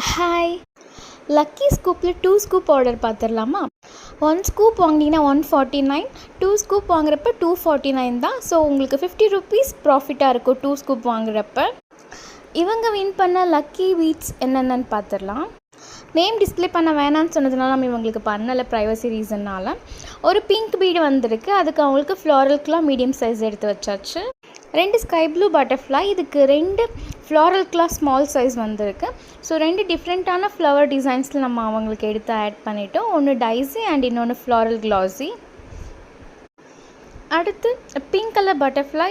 Hi, lucky ஸ்கூப்பில் 2 scoop order பார்த்துடலாமா? 1 scoop வாங்கினீங்கன்னா 149, 2 scoop வாங்குறப்ப 249 தான். ஸோ உங்களுக்கு 50 ருபீஸ் ப்ராஃபிட்டாக இருக்கும் 2 ஸ்கூப் வாங்குறப்ப. இவங்க வின் பண்ண லக்கி வீட்ஸ் என்னென்னு பார்த்துடலாம். நேம் டிஸ்பிளே பண்ண வேணான்னு சொன்னதுனால நம்ம இவங்களுக்கு பண்ணலை, ப்ரைவசி ரீசன்னால். ஒரு பிங்க் பீடு வந்திருக்கு, அதுக்கு அவங்களுக்கு ஃப்ளாரல் மீடியம் சைஸ் எடுத்து வச்சாச்சு. 2 ஸ்கை ப்ளூ பட்டர்ஃப்ளை, இதுக்கு 2 ஃப்ளாரல் ஸ்மால் சைஸ் வந்திருக்கு. ஸோ 2 டிஃப்ரெண்ட்டான ஃப்ளவர் டிசைன்ஸில் நம்ம அவங்களுக்கு எடுத்து ஆட் பண்ணிட்டோம். ஒன்று டைஸி அண்ட் இன்னொன்று ஃப்ளாரல் கிளாஸி. அடுத்து பிங்க் கலர் பட்டர்ஃப்ளை,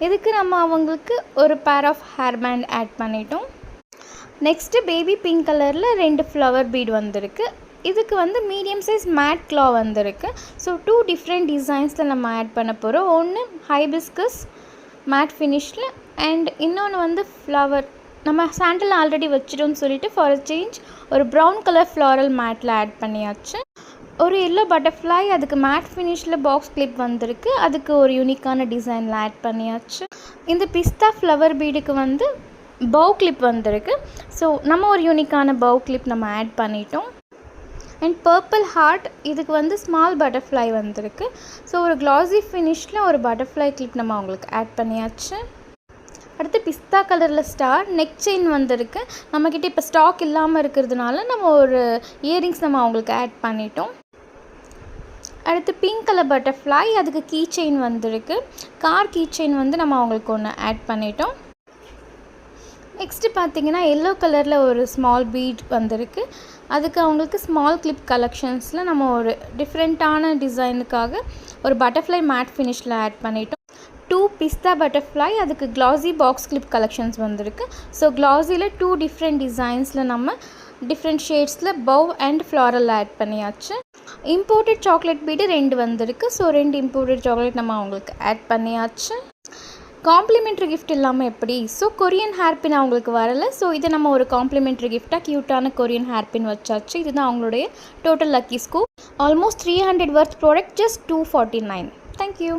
இதுக்கு நம்ம அவங்களுக்கு ஒரு pair of hair band add பண்ணிட்டோம். நெக்ஸ்ட்டு பேபி பிங்க் கலரில் 2 ஃப்ளவர் பீட் வந்திருக்கு. இதுக்கு மீடியம் சைஸ் மேட் க்ளா வந்திருக்கு. ஸோ 2 டிஃப்ரெண்ட் டிசைன்ஸில் நம்ம ஆட் பண்ண போகிறோம். ஒன்று ஹைபிஸ்கஸ் மேட் ஃபினிஷில் அண்ட் இன்னொன்று ஃப்ளவர். நம்ம சாண்டில் ஆல்ரெடி வச்சிட்டோம்னு சொல்லிட்டு ஃபார் அ சேஞ்ச் ஒரு ப்ரௌன் கலர் ஃப்ளாரல் மேட்டில் ஆட் பண்ணியாச்சு. ஒரு எல்லோ பட்டர்ஃப்ளை, அதுக்கு மேட் ஃபினிஷில் பாக்ஸ் கிளிப் வந்திருக்கு. அதுக்கு ஒரு யூனிக்கான டிசைனில் ஆட் பண்ணியாச்சு. இந்த பிஸ்தா ஃப்ளவர் பீடுக்கு பவு கிளிப் வந்திருக்கு. ஸோ நம்ம ஒரு யூனிக்கான பவு கிளிப் நம்ம ஆட் பண்ணிட்டோம். அண்ட் பர்பிள் ஹார்ட், இதுக்கு ஸ்மால் பட்டர்ஃப்ளை வந்திருக்கு. ஸோ ஒரு க்ளாஸி ஃபினிஷில் ஒரு பட்டர்ஃப்ளை கிளிப் நம்ம அவங்களுக்கு ஆட் பண்ணியாச்சு. அடுத்து பிஸ்தா கலரில் ஸ்டார் நெக் செயின் வந்திருக்கு. நம்மக்கிட்ட இப்போ ஸ்டாக் இல்லாமல் இருக்கிறதுனால நம்ம ஒரு இயரிங்ஸ் நம்ம அவங்களுக்கு ஆட் பண்ணிட்டோம். அடுத்து பிங்க் கலர் பட்டர்ஃப்ளை, அதுக்கு கீ செயின் வந்திருக்கு. கார் கீ செயின் நம்ம அவங்களுக்கு ஒன்று ஆட் பண்ணிட்டோம். நெக்ஸ்ட்டு பார்த்திங்கன்னா எல்லோ கலரில் ஒரு ஸ்மால் பீட் வந்திருக்கு. அதுக்கு அவங்களுக்கு ஸ்மால் கிளிப் கலெக்ஷன்ஸில் நம்ம ஒரு டிஃப்ரெண்ட்டான டிசைனுக்காக ஒரு பட்டர்ஃப்ளை மேட் ஃபினிஷில் ஆட் பண்ணிட்டோம். 2 பிஸ்தா பட்டர்ஃப்ளை, அதுக்கு க்ளாஸி பாக்ஸ் கிளிப் கலெக்ஷன்ஸ் வந்திருக்கு. ஸோ க்ளாஸியில் 2 டிஃப்ரெண்ட் டிசைன்ஸில் நம்ம டிஃப்ரெண்ட் ஷேட்ஸில் பவ் அண்ட் ஃப்ளாரல் ஆட் பண்ணியாச்சு. இம்போர்ட்டட் சாக்லேட் பீடு 2 வந்திருக்கு. ஸோ 2 இம்போர்ட்டட் சாக்லேட் நம்ம அவங்களுக்கு ஆட் பண்ணியாச்சு. காம்ப்ளிமெண்ட்ரி கிஃப்ட் இல்லாமல் எப்படி? ஸோ கொரியன் ஹேர்பின் அவங்களுக்கு வரலை. ஸோ இதை நம்ம ஒரு காம்ப்ளிமெண்ட்ரி கிஃப்டாக க்யூட்டான கொரியன் ஹேர்பின் வச்சாச்சு. இதுதான் அவங்களுடைய டோட்டல் லக்கி ஸ்கூப். ஆல்மோஸ்ட் 300 வர்த் ப்ராடக்ட், ஜஸ்ட் 249. தேங்க்யூ.